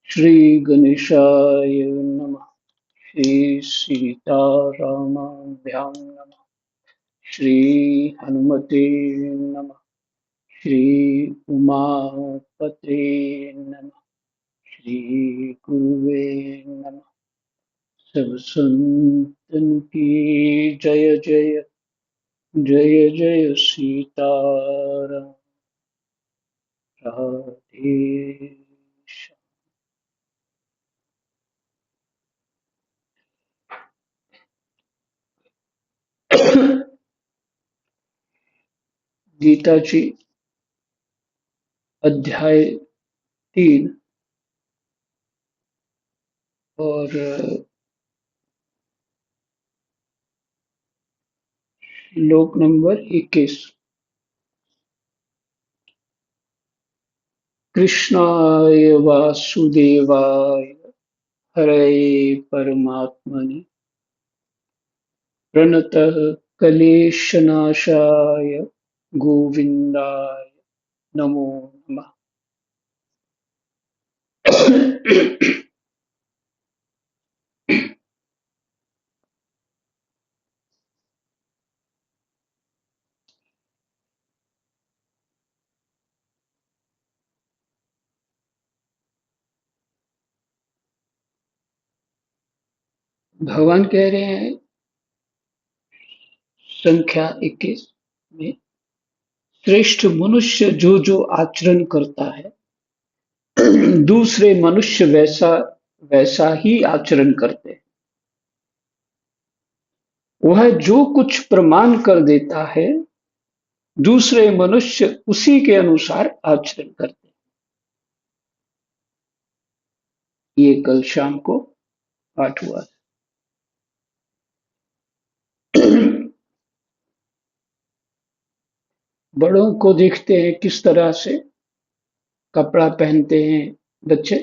श्री गणेशाय नमः। श्री सीतारामाभ्यां नमः। श्री हनुमते नमः। श्री उमापते नमः। श्री गुरुवे नमः। सब संतन की जय जय। जय जय सीताराम। राधे श्याम। गीता जी अध्याय 3 और श्लोक नंबर 21। कृष्णाय वासुदेवाय हरये परमात्मने प्रणतः क्लेशनाशाय गोविन्दाय नमो नमः। भगवान कह रहे हैं संख्या 21 में, श्रेष्ठ मनुष्य जो जो आचरण करता है दूसरे मनुष्य वैसा वैसा ही आचरण करते हैं। वह जो कुछ प्रमाण कर देता है दूसरे मनुष्य उसी के अनुसार आचरण करते हैं। ये कल शाम को पाठ हुआ। बड़ों को देखते हैं किस तरह से कपड़ा पहनते हैं बच्चे,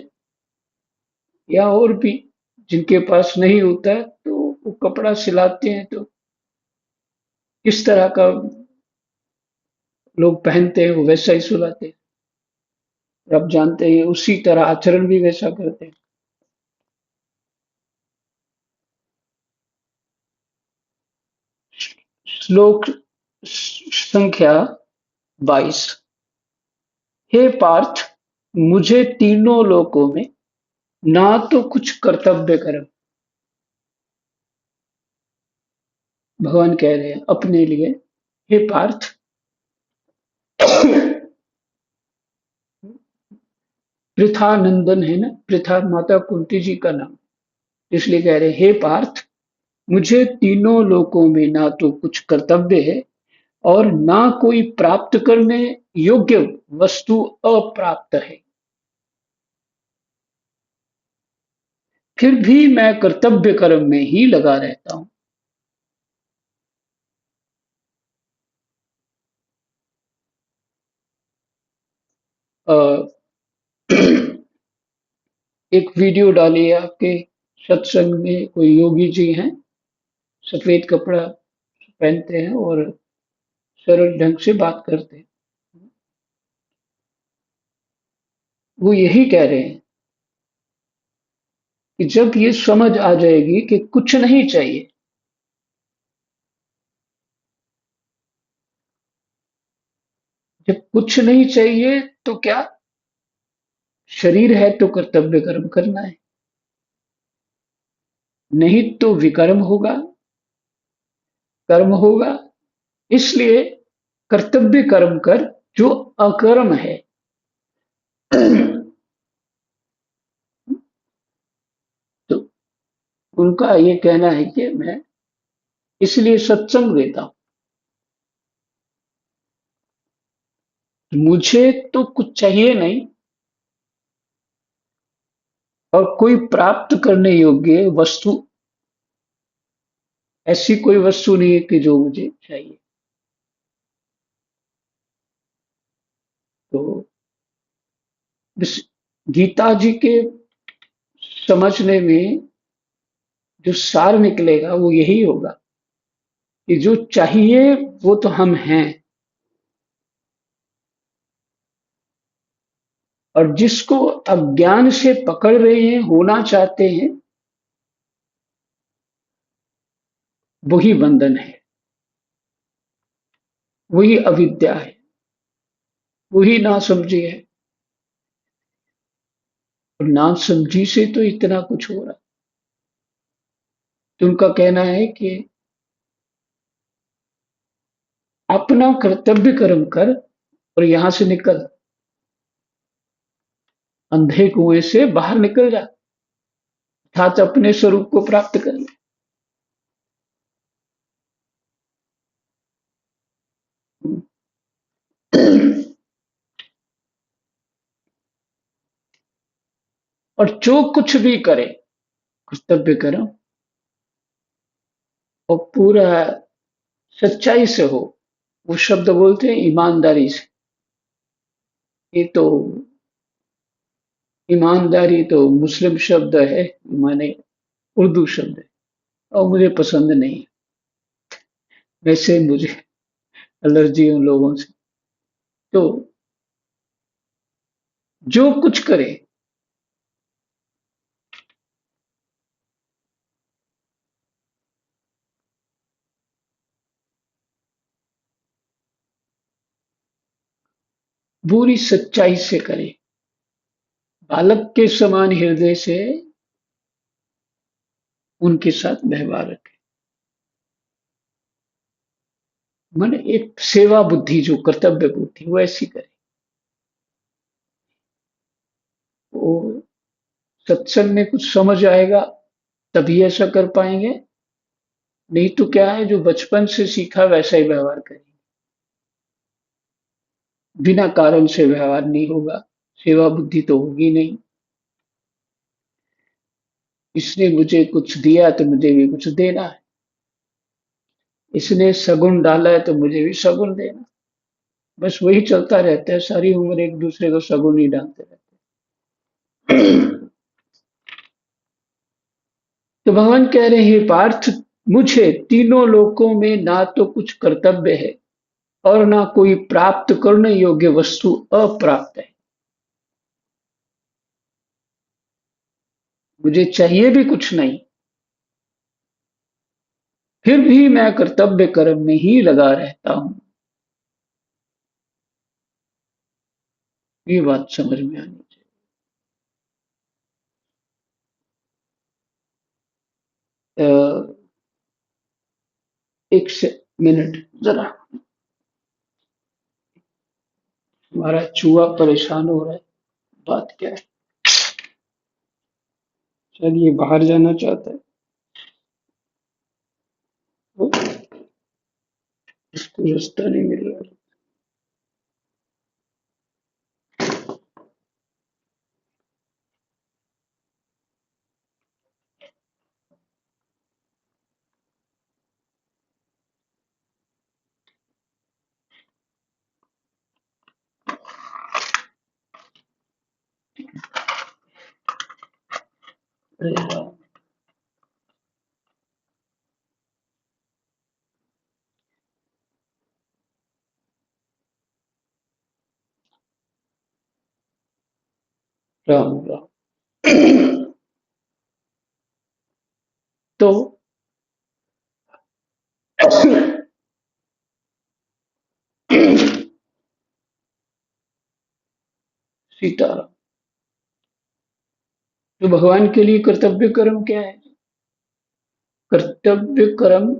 या और भी जिनके पास नहीं होता है तो वो कपड़ा सिलाते हैं, तो किस तरह का लोग पहनते हैं वो वैसा ही सिलाते हैं। आप जानते हैं उसी तरह आचरण भी वैसा करते हैं। श्लोक संख्या 22। हे पार्थ, मुझे तीनों लोकों में ना तो कुछ कर्तव्य कर्म, भगवान कह रहे हैं अपने लिए, हे पार्थ। पृथा नंदन है ना, पृथा माता कुंती जी का नाम, इसलिए कह रहे हैं हे पार्थ, मुझे तीनों लोकों में ना तो कुछ कर्तव्य है और ना कोई प्राप्त करने योग्य वस्तु अप्राप्त है। फिर भी मैं कर्तव्य कर्म में ही लगा रहता हूं। एक वीडियो डाली है आपके सत्संग में, कोई योगी जी हैं, सफेद कपड़ा पहनते हैं और सरल ढंग से बात करते हैं। वो यही कह रहे हैं कि जब ये समझ आ जाएगी कि कुछ नहीं चाहिए, जब कुछ नहीं चाहिए तो क्या, शरीर है तो कर्तव्य कर्म करना है, नहीं तो विकर्म होगा, कर्म होगा। इसलिए कर्तव्य कर्म कर जो अकर्म है। तो उनका ये कहना है कि मैं इसलिए सत्संग देता हूं, मुझे तो कुछ चाहिए नहीं और कोई प्राप्त करने योग्य वस्तु, ऐसी कोई वस्तु नहीं है कि जो मुझे चाहिए। तो इस गीता जी के समझने में जो सार निकलेगा वो यही होगा कि जो चाहिए वो तो हम हैं, और जिसको अज्ञान से पकड़ रहे हैं, होना चाहते हैं, वही बंधन है, वही अविद्या है, वही नासमझी है। और नासमझी से तो इतना कुछ हो रहा है। तो उनका कहना है कि अपना कर्तव्य कर्म कर और यहां से निकल, अंधे कुएं से बाहर निकल जा, अर्थात अपने स्वरूप को प्राप्त कर ले। और जो कुछ भी करे कर्तव्य कर्म, और पूरा सच्चाई से हो। वो शब्द बोलते हैं ईमानदारी से। ये तो ईमानदारी तो मुस्लिम शब्द है, माने उर्दू शब्द है, और मुझे पसंद नहीं है। वैसे मुझे एलर्जी है उन लोगों से। तो जो कुछ करे, पूरी सच्चाई से करे, बालक के समान हृदय से उनके साथ व्यवहार रखे। माने एक सेवा बुद्धि, जो कर्तव्य बुद्धि, वो ऐसी करे। वो सत्संग में कुछ समझ आएगा तभी ऐसा कर पाएंगे, नहीं तो क्या है, जो बचपन से सीखा वैसा ही व्यवहार करेंगे। बिना कारण से व्यवहार नहीं होगा, सेवा बुद्धि तो होगी नहीं। इसने मुझे कुछ दिया तो मुझे भी कुछ देना है, इसने सगुन डाला है तो मुझे भी सगुन देना। बस वही चलता रहता है, सारी उम्र एक दूसरे को सगुन ही डालते रहते। तो भगवान कह रहे हैं, पार्थ, मुझे तीनों लोकों में ना तो कुछ कर्तव्य है और ना कोई प्राप्त करने योग्य वस्तु अप्राप्त है। मुझे चाहिए भी कुछ नहीं, फिर भी मैं कर्तव्य कर्म में ही लगा रहता हूं। ये बात समझ में आनी चाहिए। एक से मिनट जरा, हमारा चूहा परेशान हो रहा है। बात क्या है? चलिए, बाहर जाना चाहता है, वो उसको रास्ता नहीं मिल रहा। अरे राम, राम राम। तो सीताराम। तो भगवान के लिए कर्तव्य कर्म क्या है? कर्तव्य कर्म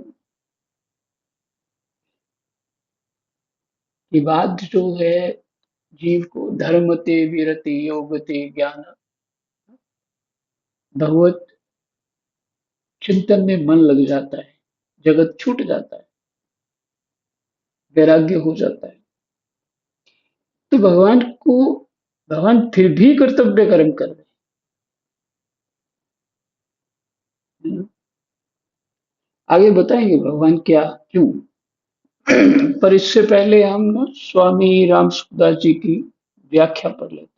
की बात जो है, जीव को धर्मते विरति योगते ज्ञान, भगवत चिंतन में मन लग जाता है, जगत छूट जाता है, वैराग्य हो जाता है। तो भगवान फिर भी कर्तव्य कर्म कर रहे हैं। आगे बताएंगे भगवान क्या क्यों। पर इससे पहले हम ना स्वामी राम सुखदास जी की व्याख्या पढ़ लेते हैं।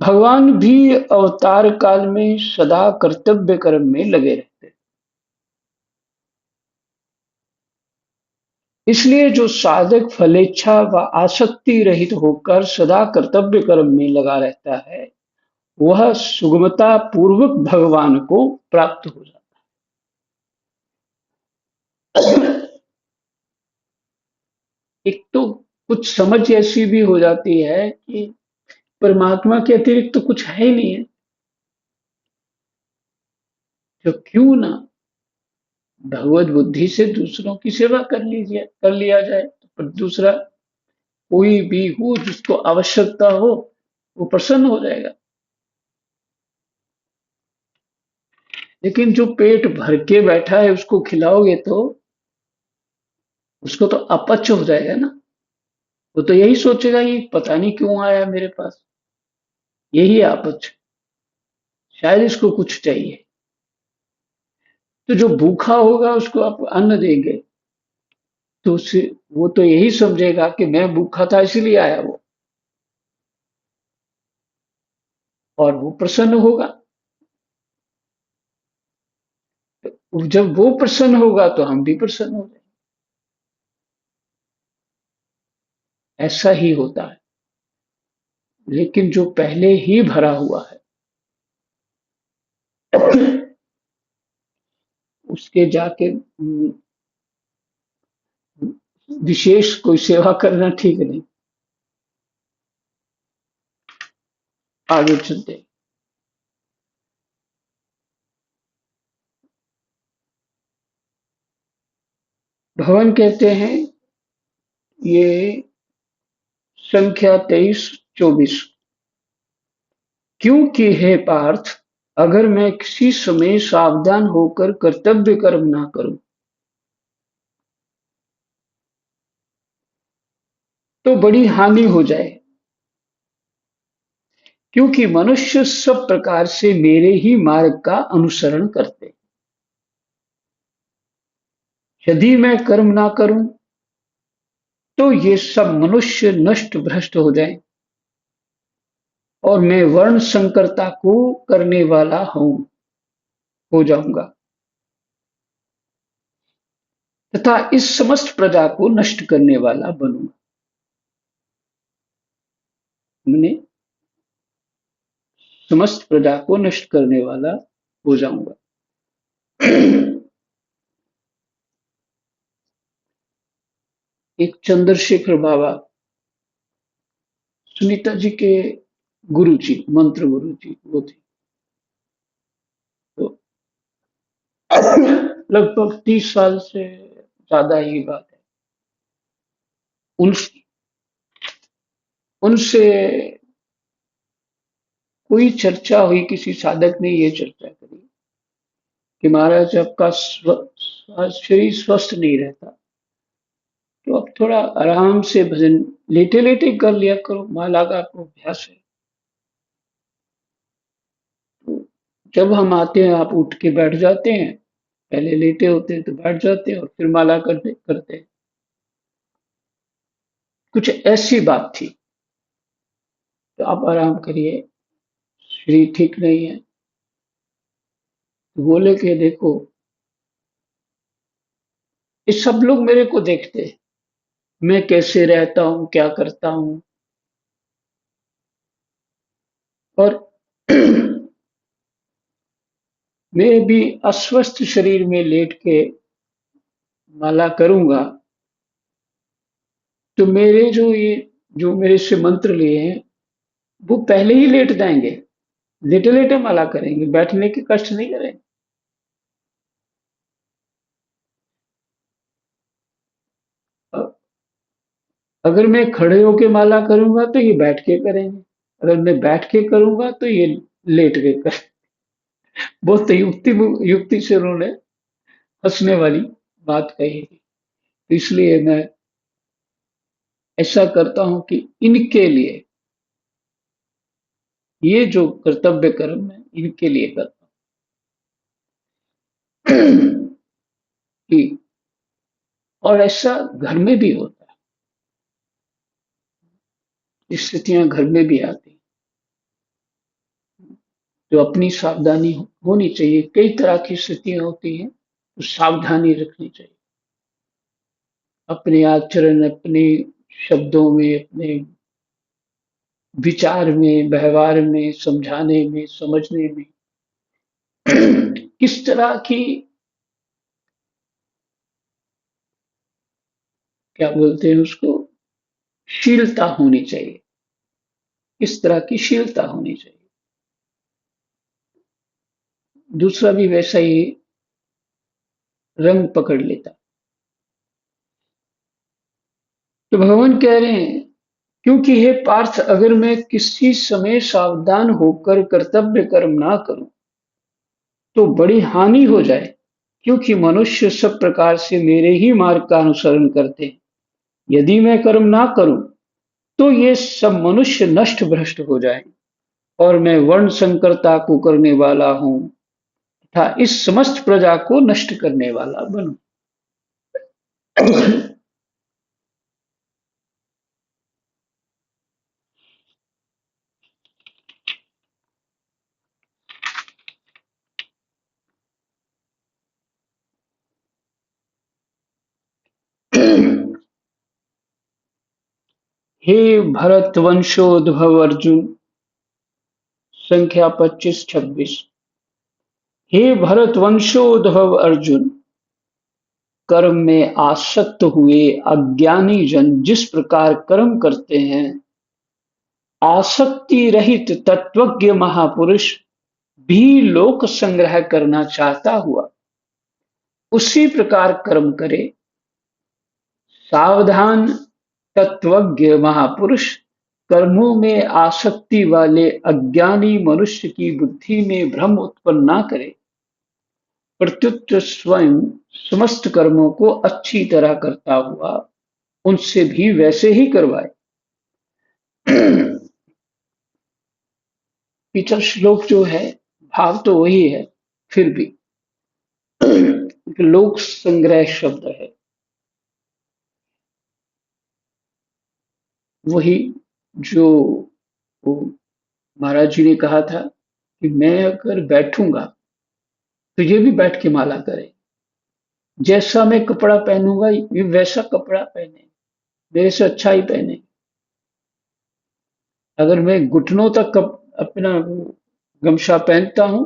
भगवान भी अवतार काल में सदा कर्तव्य कर्म में लगे रहते हैं। इसलिए जो साधक फलेच्छा व आसक्ति रहित होकर सदा कर्तव्य कर्म में लगा रहता है, वह सुगमता पूर्वक भगवान को प्राप्त हो जाता है। एक तो कुछ समझ ऐसी भी हो जाती है कि परमात्मा के अतिरिक्त तो कुछ है ही नहीं है, तो क्यों ना भगवत बुद्धि से दूसरों की सेवा कर लिया जाए। पर दूसरा कोई भी हो जिसको आवश्यकता हो, वो प्रसन्न हो जाएगा। लेकिन जो पेट भर के बैठा है उसको खिलाओगे तो उसको तो अपच हो जाएगा ना। वो तो यही सोचेगा ये पता नहीं क्यों आया मेरे पास, यही अपच, शायद इसको कुछ चाहिए। तो जो भूखा होगा उसको आप अन्न देंगे तो उसे, वो तो यही समझेगा कि मैं भूखा था इसीलिए आया वो, और वो प्रसन्न होगा। तो जब वो प्रसन्न होगा तो हम भी प्रसन्न हो जाएंगे। ऐसा ही होता है। लेकिन जो पहले ही भरा हुआ है उसके जाके विशेष कोई सेवा करना ठीक नहीं। आगे चलते भगवान कहते हैं, ये संख्या 23-24, क्योंकि हे पार्थ, अगर मैं किसी समय सावधान होकर कर्तव्य कर्म ना करूं तो बड़ी हानि हो जाए, क्योंकि मनुष्य सब प्रकार से मेरे ही मार्ग का अनुसरण करते। यदि मैं कर्म ना करूं तो ये सब मनुष्य नष्ट भ्रष्ट हो जाए और मैं वर्ण संकरता को करने वाला हो जाऊंगा तथा इस समस्त प्रजा को नष्ट करने वाला बनूंगा। मैंने समस्त प्रजा को नष्ट करने वाला हो जाऊंगा। एक चंद्रशेखर बाबा, सुनीता जी के गुरु जी, मंत्र गुरु जी वो थे। तो लगभग 30 साल से ज्यादा ही बात है। उन उनसे कोई चर्चा हुई, किसी साधक ने ये चर्चा करी कि महाराज आपका शरीर स्वस्थ नहीं रहता, तो आप थोड़ा आराम से भजन लेटे लेटे कर लिया करो, माला का आपको अभ्यास है। तो जब हम आते हैं आप उठ के बैठ जाते हैं, पहले लेटे होते हैं तो बैठ जाते हैं और फिर माला करते हैं। कुछ ऐसी बात थी। तो आप आराम करिए, शरीर ठीक नहीं है। तो बोले कि देखो, ये सब लोग मेरे को देखते हैं, मैं कैसे रहता हूँ, क्या करता हूँ, और मैं भी अस्वस्थ शरीर में लेट के माला करूंगा तो मेरे जो मेरे से मंत्र लिए हैं वो पहले ही लेट जाएंगे, लेटे लेटे माला करेंगे, बैठने के कष्ट नहीं करेंगे। अगर मैं खड़े होके माला करूंगा तो ये बैठ के करेंगे, अगर मैं बैठ के करूंगा तो ये लेट के कर। बहुत युक्ति युक्ति से उन्होंने हंसने वाली बात कही थी। इसलिए मैं ऐसा करता हूं कि इनके लिए, ये जो कर्तव्य कर्म है इनके लिए करता हूं। कि और ऐसा घर में भी होता है, स्थितियां घर में भी आती हैं, तो अपनी सावधानी होनी चाहिए। कई तरह की स्थितियां होती हैं, तो सावधानी रखनी चाहिए। अपने आचरण, अपने शब्दों में, अपने विचार में, व्यवहार में, समझाने में, समझने में किस तरह की, क्या बोलते हैं उसको, शीलता होनी चाहिए, किस तरह की शीलता होनी चाहिए। दूसरा भी वैसा ही रंग पकड़ लेता। तो भगवान कह रहे हैं, क्योंकि हे पार्थ, अगर मैं किसी समय सावधान होकर कर्तव्य कर्म ना करूं तो बड़ी हानि हो जाए, क्योंकि मनुष्य सब प्रकार से मेरे ही मार्ग का अनुसरण करते हैं। यदि मैं कर्म ना करूं तो ये सब मनुष्य नष्ट भ्रष्ट हो जाए, और मैं वर्ण संकरता को करने वाला हूं तथा इस समस्त प्रजा को नष्ट करने वाला बनूं। हे भरत वंशोद्भव अर्जुन, संख्या 25-26। हे भरत वंशोद्भव अर्जुन, कर्म में आसक्त हुए अज्ञानी जन जिस प्रकार कर्म करते हैं, आसक्ति रहित तत्वज्ञ महापुरुष भी लोक संग्रह करना चाहता हुआ उसी प्रकार कर्म करे। सावधान तत्वज्ञ महापुरुष कर्मों में आसक्ति वाले अज्ञानी मनुष्य की बुद्धि में भ्रम उत्पन्न न करे, प्रत्युत स्वयं समस्त कर्मों को अच्छी तरह करता हुआ उनसे भी वैसे ही करवाए। पिछला श्लोक जो है, भाव तो वही है, फिर भी लोक संग्रह शब्द है, वही जो वो महाराज जी ने कहा था कि मैं अगर बैठूंगा तो ये भी बैठ के माला करे, जैसा मैं कपड़ा पहनूंगा ये वैसा कपड़ा पहने, मेरे से अच्छा ही पहने। अगर मैं घुटनों तक अपना गमछा पहनता हूं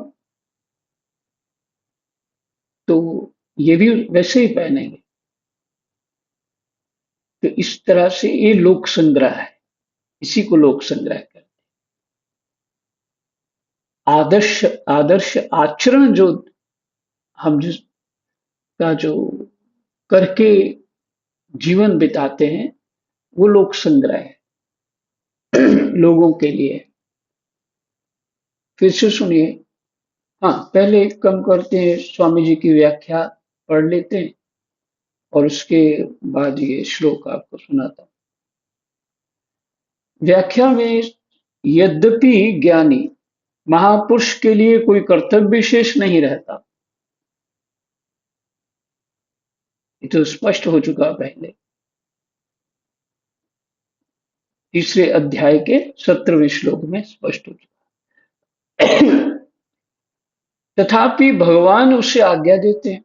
तो ये भी वैसे ही पहनेंगे। तो इस तरह से ये लोक संग्रह है, इसी को लोक संग्रह कहते हैं। आदर्श आदर्श आचरण जो हम जिसका जो करके जीवन बिताते हैं, वो लोक संग्रह है, लोगों के लिए। फिर से सुनिए। हाँ, पहले एक काम करते हैं, स्वामी जी की व्याख्या पढ़ लेते हैं और उसके बाद ये श्लोक आपको सुनाता हूँ। व्याख्या में, यद्यपि ज्ञानी महापुरुष के लिए कोई कर्तव्य विशेष नहीं रहता, ये तो स्पष्ट हो चुका पहले, तीसरे अध्याय के 17वें श्लोक में स्पष्ट हो चुका। तथापि भगवान उसे आज्ञा देते हैं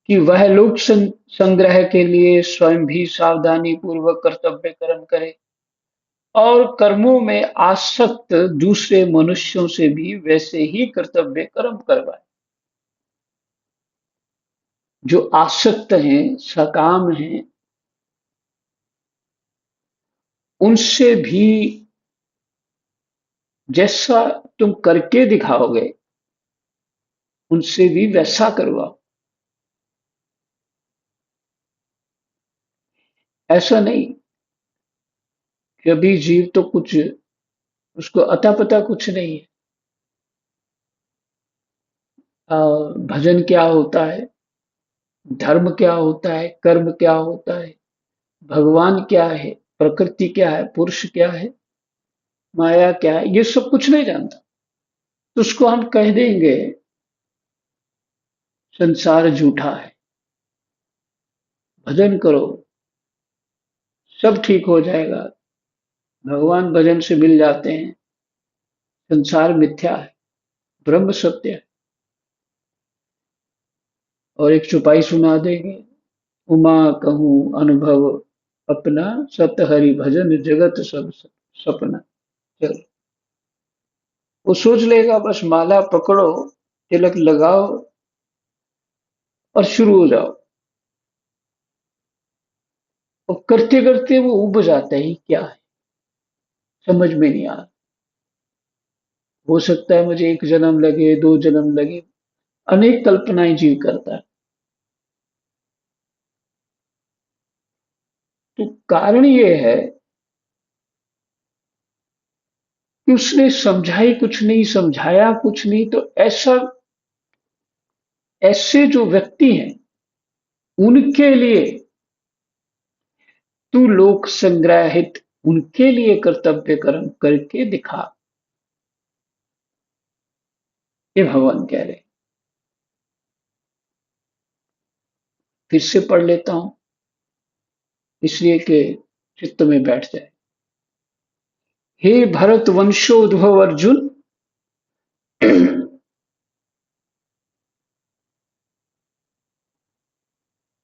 कि वह लोक संग्रह के लिए स्वयं भी सावधानी पूर्वक कर्तव्य कर्म करे और कर्मों में आसक्त दूसरे मनुष्यों से भी वैसे ही कर्तव्य कर्म करवाए। जो आसक्त हैं, सकाम हैं, उनसे भी जैसा तुम करके दिखाओगे उनसे भी वैसा करवाओ। ऐसा नहीं कि अभी जीव तो कुछ, उसको अता पता कुछ नहीं है। भजन क्या होता है, धर्म क्या होता है, कर्म क्या होता है, भगवान क्या है, प्रकृति क्या है, पुरुष क्या है, माया क्या है, ये सब कुछ नहीं जानता। तो उसको हम कह देंगे संसार झूठा है, भजन करो सब ठीक हो जाएगा, भगवान भजन से मिल जाते हैं, संसार मिथ्या है, ब्रह्म सत्य है, और एक चुपाई सुना देंगे उमा कहूँ अनुभव अपना, सत हरि भजन जगत सब सपना। चल, वो सोच लेगा बस माला पकड़ो, तिलक लगाओ और शुरू हो जाओ। और करते करते वो उब जाता है, क्या है समझ में नहीं आ रहा। हो सकता है मुझे एक जन्म लगे, दो जन्म लगे, अनेक कल्पनाएं जीव करता है। तो कारण ये है कि उसने समझा ही कुछ नहीं, समझाया कुछ नहीं। तो ऐसा, ऐसे जो व्यक्ति हैं उनके लिए तू लोक संग्रहित, उनके लिए कर्तव्य कर्म करके दिखा, ये भगवान कह रहे हैं। फिर से पढ़ लेता हूं, इसलिए कि चित्त में बैठ जाए। हे भरत वंशोद्भव अर्जुन,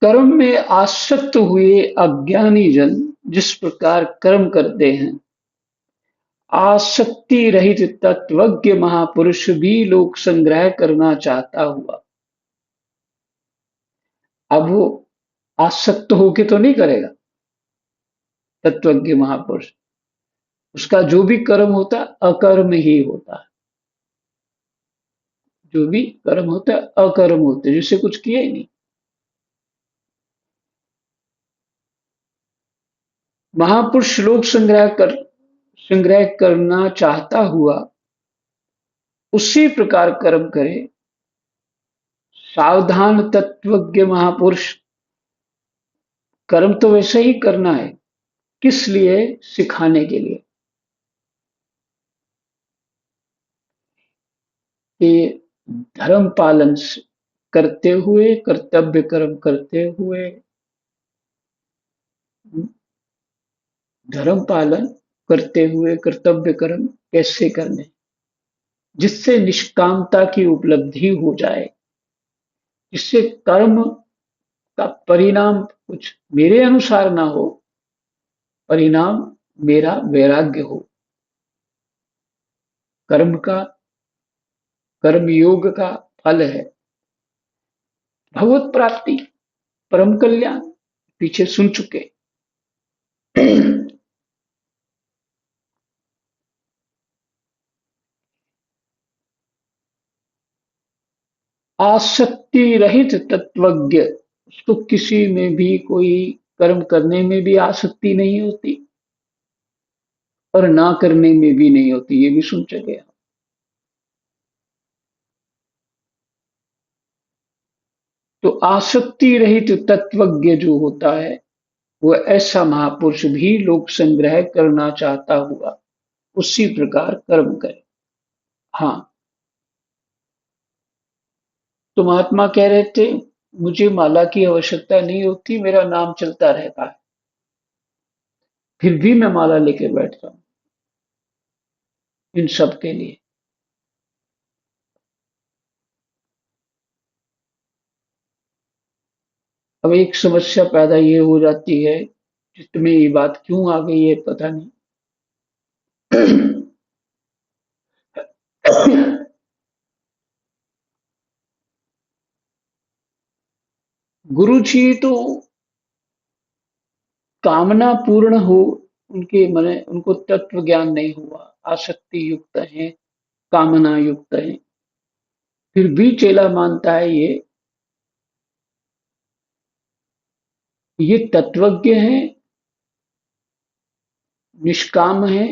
कर्म में आसक्त हुए अज्ञानी जन जिस प्रकार कर्म करते हैं, आसक्ति रहित तत्वज्ञ महापुरुष भी लोक संग्रह करना चाहता हुआ। अब वो आसक्त होके तो नहीं करेगा तत्वज्ञ महापुरुष, उसका जो भी कर्म होता है अकर्म ही होता है। जो भी कर्म होता है अकर्म होते हैं, जिससे कुछ किया ही नहीं। महापुरुष लोक संग्रह करना चाहता हुआ उसी प्रकार कर्म करे। सावधान तत्वज्ञ महापुरुष, कर्म तो वैसे ही करना है, किस लिए? सिखाने के लिए कि धर्म पालन करते हुए, कर्तव्य कर्म करते हुए, धर्म पालन करते हुए कर्तव्य कर्म कैसे करने, जिससे निष्कामता की उपलब्धि हो जाए, जिससे कर्म का परिणाम कुछ मेरे अनुसार ना हो, परिणाम मेरा वैराग्य हो। कर्म का, कर्म योग का फल है भगवत प्राप्ति, परम कल्याण। पीछे सुन चुके। आसक्ति रहित तत्वज्ञ, उसको किसी में भी कोई कर्म करने में भी आसक्ति नहीं होती और ना करने में भी नहीं होती, ये भी सुन चुके हैं। तो आसक्ति रहित तत्वज्ञ जो होता है, वो ऐसा महापुरुष भी लोक संग्रह करना चाहता हुआ उसी प्रकार कर्म करे। हाँ, तो महात्मा कह रहे थे मुझे माला की आवश्यकता नहीं होती, मेरा नाम चलता रहता है, फिर भी मैं माला लेके बैठता हूं इन सब के लिए। अब एक समस्या पैदा ये हो जाती है, चित्त में ये बात क्यों आ गई है पता नहीं। गुरु जी तो कामना पूर्ण हो, उनके मने उनको तत्व ज्ञान नहीं हुआ, आसक्ति युक्त है, कामना युक्त है, फिर भी चेला मानता है ये तत्वज्ञ है, निष्काम है,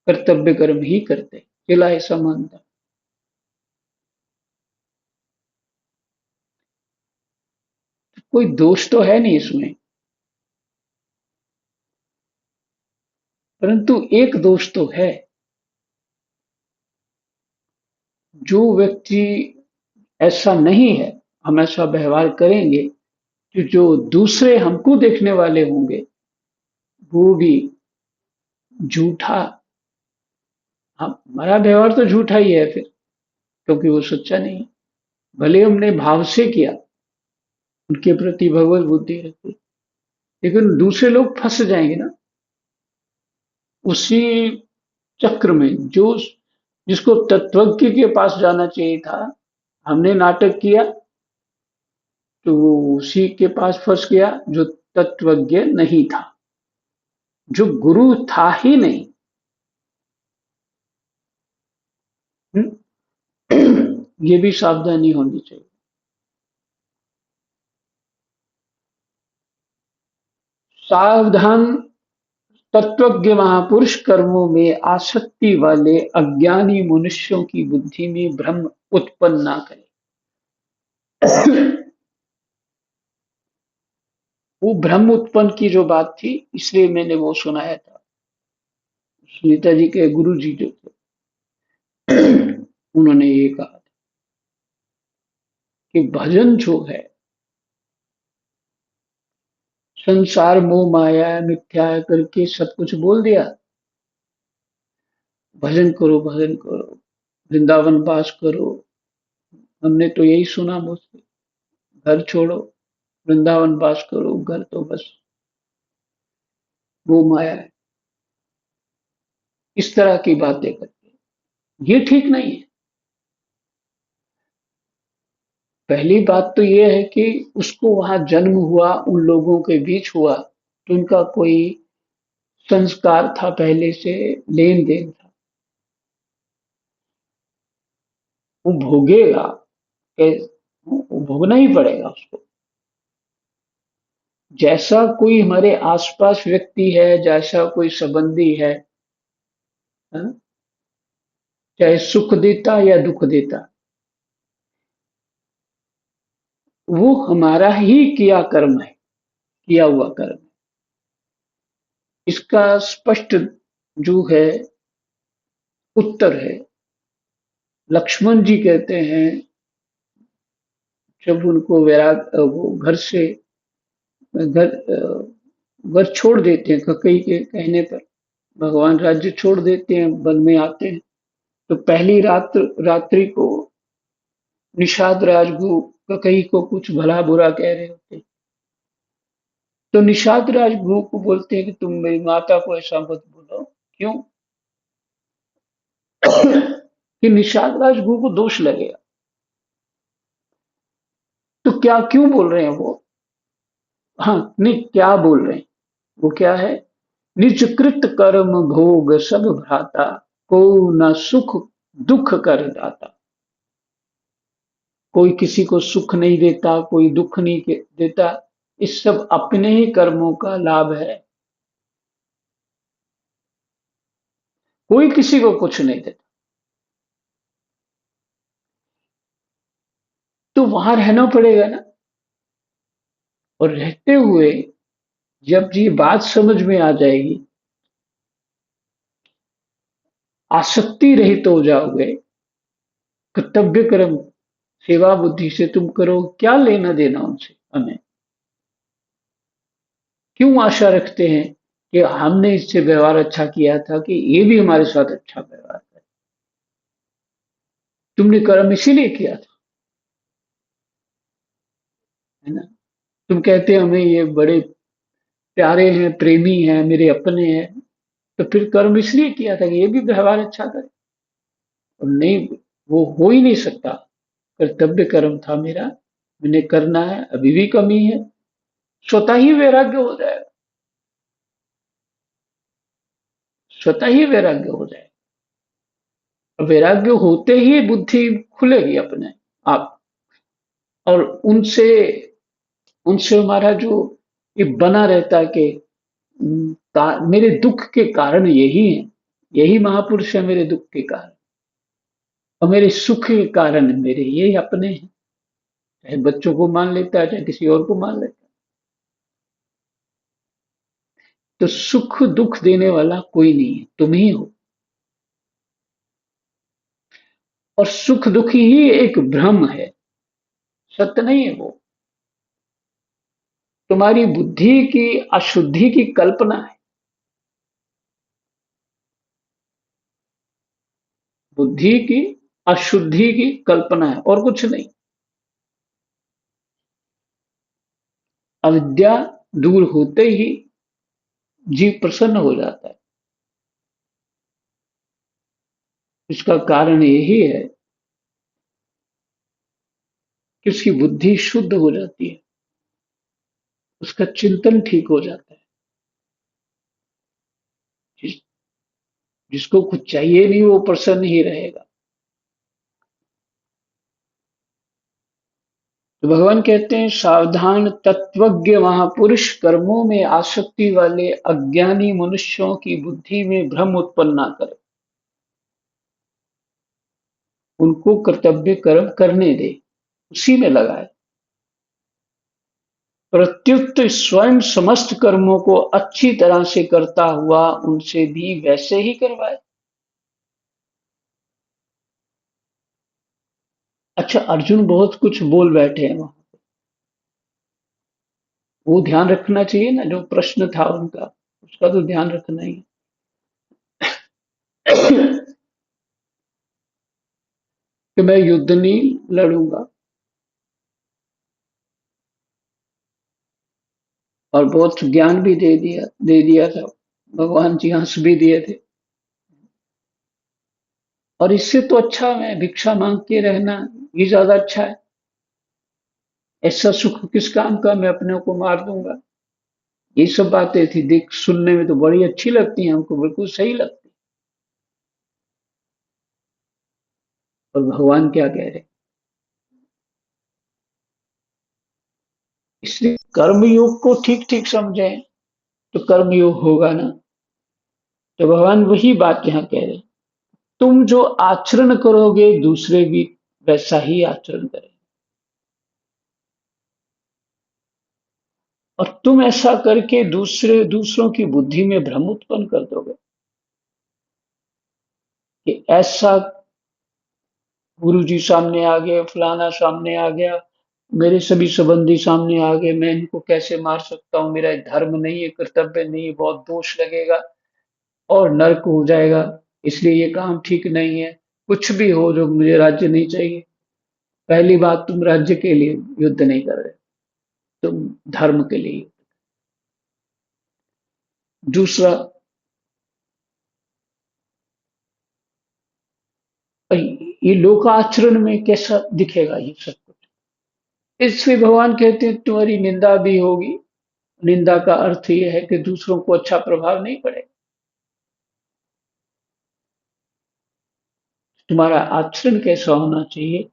कर्तव्य कर्म ही करते, चेला ऐसा मानता। कोई दोष तो है नहीं इसमें, परंतु एक दोष तो है। जो व्यक्ति ऐसा नहीं है, हम ऐसा व्यवहार करेंगे कि जो दूसरे हमको देखने वाले होंगे वो भी झूठा, हमारा व्यवहार तो झूठा ही है फिर, क्योंकि वो सच्चा नहीं। भले हमने भाव से किया, उनके प्रति भगवत बुद्धि रखिए। लेकिन दूसरे लोग फंस जाएंगे ना उसी चक्र में, जो जिसको तत्वज्ञ के पास जाना चाहिए था, हमने नाटक किया तो वो उसी के पास फंस गया जो तत्वज्ञ नहीं था, जो गुरु था ही नहीं। हम्म? ये भी सावधानी होनी चाहिए। सावधान तत्वज्ञ महापुरुष कर्मों में आसक्ति वाले अज्ञानी मनुष्यों की बुद्धि में भ्रम उत्पन्न ना करे। वो भ्रम उत्पन्न की जो बात थी, इसलिए मैंने वो सुनाया था। सुनीता जी के गुरु जी जो थे, उन्होंने ये कहा कि भजन जो है, संसार मोह माया मिथ्या है करके सब कुछ बोल दिया, भजन करो भजन करो, वृंदावन वास करो। हमने तो यही सुना मुझसे, घर छोड़ो वृंदावन वास करो, घर तो बस वो माया है। इस तरह की बातें करते, ये ठीक नहीं है। पहली बात तो ये है कि उसको वहां जन्म हुआ, उन लोगों के बीच हुआ, तो उनका कोई संस्कार था, पहले से लेन देन था, वो भोगेगा, वो भोगना ही पड़ेगा उसको। जैसा कोई हमारे आसपास व्यक्ति है, जैसा कोई संबंधी है, चाहे सुख देता या दुख देता, वो हमारा ही किया कर्म है, किया हुआ कर्म है। इसका स्पष्ट जो है उत्तर है, लक्ष्मण जी कहते हैं, जब उनको वो घर से घर घर छोड़ देते हैं, ककई के कहने पर भगवान राज्य छोड़ देते हैं, वन में आते हैं, तो पहली रात्रि को निषाद राजगुरु ककई को कुछ भला बुरा कह रहे होते हैं। तो निषाद राजगुरु को बोलते हैं कि तुम मेरी माता को ऐसा मत बोलो। क्यों? कि निषाद राजगुरु को दोष लगेगा। तो क्या क्यों बोल रहे हैं वो? हाँ, नहीं, क्या बोल रहे हैं वो? क्या है? निज कृत कर्म भोग सब भ्राता, को न सुख दुख कर दाता। कोई किसी को सुख नहीं देता, कोई दुख नहीं देता, इस सब अपने ही कर्मों का लाभ है। कोई किसी को कुछ नहीं देता। तो वहां रहना पड़ेगा ना। और रहते हुए जब ये बात समझ में आ जाएगी, आसक्ति रहित हो जाओगे, कर्तव्य कर्म सेवा बुद्धि से तुम करो, क्या लेना देना उनसे हमें? क्यों आशा रखते हैं कि हमने इससे व्यवहार अच्छा किया था कि ये भी हमारे साथ अच्छा व्यवहार करे? तुमने कर्म इसीलिए किया था, है ना? तुम कहते हो हमें ये बड़े प्यारे हैं, प्रेमी हैं, मेरे अपने हैं, तो फिर कर्म इसलिए किया था कि ये भी व्यवहार अच्छा करे। और नहीं, वो हो ही नहीं सकता। कर्तव्य कर्म था मेरा, मैंने करना है, अभी भी कमी है, स्वतः ही वैराग्य हो जाएगा, स्वतः ही वैराग्य हो जाएगा। वैराग्य होते ही बुद्धि खुलेगी अपने आप। और उनसे उनसे हमारा जो ये बना रहता है कि मेरे दुख के कारण यही है, यही महापुरुष है मेरे दुख के कारण, और मेरे सुख के कारण मेरे यही अपने हैं। चाहे बच्चों को मान लेता है, चाहे किसी और को मान लेता है। तो सुख दुख देने वाला कोई नहीं है, तुम ही हो। और सुख दुख ही एक भ्रम है, सत्य नहीं है वो। तुम्हारी बुद्धि की अशुद्धि की कल्पना है। बुद्धि की अशुद्धि की कल्पना है और कुछ नहीं। अविद्या दूर होते ही जीव प्रसन्न हो जाता है। इसका कारण यही है कि उसकी बुद्धि शुद्ध हो जाती है, उसका चिंतन ठीक हो जाता है। जिस, जिसको कुछ चाहिए नहीं वो प्रसन्न ही रहेगा। तो भगवान कहते हैं सावधान तत्वज्ञ महापुरुष कर्मों में आसक्ति वाले अज्ञानी मनुष्यों की बुद्धि में भ्रम उत्पन्न ना करे, उनको कर्तव्य कर्म करने दे, उसी में लगाए। प्रत्युत स्वयं समस्त कर्मों को अच्छी तरह से करता हुआ उनसे भी वैसे ही करवाए। अच्छा, अर्जुन बहुत कुछ बोल बैठे हैं वहां, वो ध्यान रखना चाहिए ना, जो प्रश्न था उनका, उसका तो ध्यान रखना ही है। कि मैं युद्ध नहीं लड़ूंगा, और बहुत ज्ञान भी दे दिया था, भगवान जी हंस भी दिए थे। और इससे तो अच्छा मैं भिक्षा मांग के रहना ये ज्यादा अच्छा है। ऐसा सुख किस काम का, मैं अपने को मार दूंगा। ये सब बातें थी, देख सुनने में तो बड़ी अच्छी लगती हैं, हमको बिल्कुल सही लगती है। और भगवान क्या कह रहे हैं, इसलिए कर्मयोग को ठीक ठीक समझें तो कर्मयोग होगा ना। तो भगवान वही बात यहाँ कह रहे हैं, तुम जो आचरण करोगे दूसरे भी वैसा ही आचरण करें, और तुम ऐसा करके दूसरों की बुद्धि में भ्रम उत्पन्न कर दोगे कि ऐसा गुरु जी सामने आ गए, फलाना सामने आ गया, मेरे सभी संबंधी सामने आ गए, मैं इनको कैसे मार सकता हूँ, मेरा धर्म नहीं है, कर्तव्य नहीं है, बहुत दोष लगेगा और नर्क हो जाएगा, इसलिए ये काम ठीक नहीं है। कुछ भी हो, जो मुझे राज्य नहीं चाहिए। पहली बात, तुम राज्य के लिए युद्ध नहीं कर रहे, तुम धर्म के लिए। दूसरा, ये लोकाचरण में कैसा दिखेगा ये सब कुछ। इसलिए भगवान कहते हैं तुम्हारी निंदा भी होगी। निंदा का अर्थ ये है कि दूसरों को अच्छा प्रभाव नहीं पड़ेगा। तुम्हारा आचरण कैसा होना चाहिए,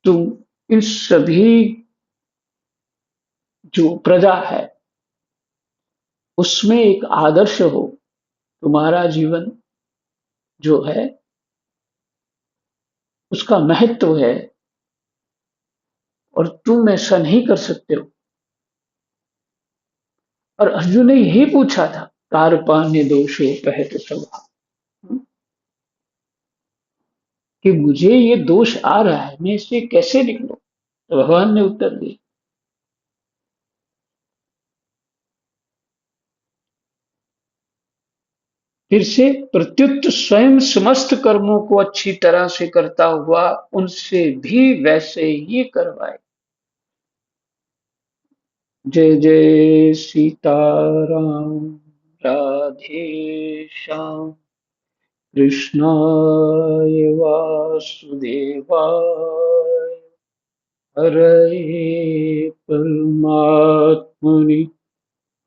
तुम इन सभी जो प्रजा है उसमें एक आदर्श हो। तुम्हारा जीवन जो है उसका महत्व है, और तुम ऐसा नहीं कर सकते हो। और अर्जुन ने यही पूछा था, कार्पान्य दोषो पहत स्वभाव, कि मुझे ये दोष आ रहा है, मैं इससे कैसे निकलूं। तो भगवान ने उत्तर दिया, फिर से प्रत्युत स्वयं समस्त कर्मों को अच्छी तरह से करता हुआ उनसे भी वैसे ही करवाए। जय जय सीताराम, राधे श्याम, कृष्णाय वासुदेवाय, हरे परमात्मनि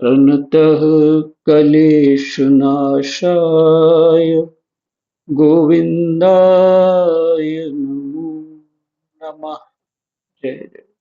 प्रणतः क्लेशनाशाय गोविन्दाय नमो नमः। जय जय।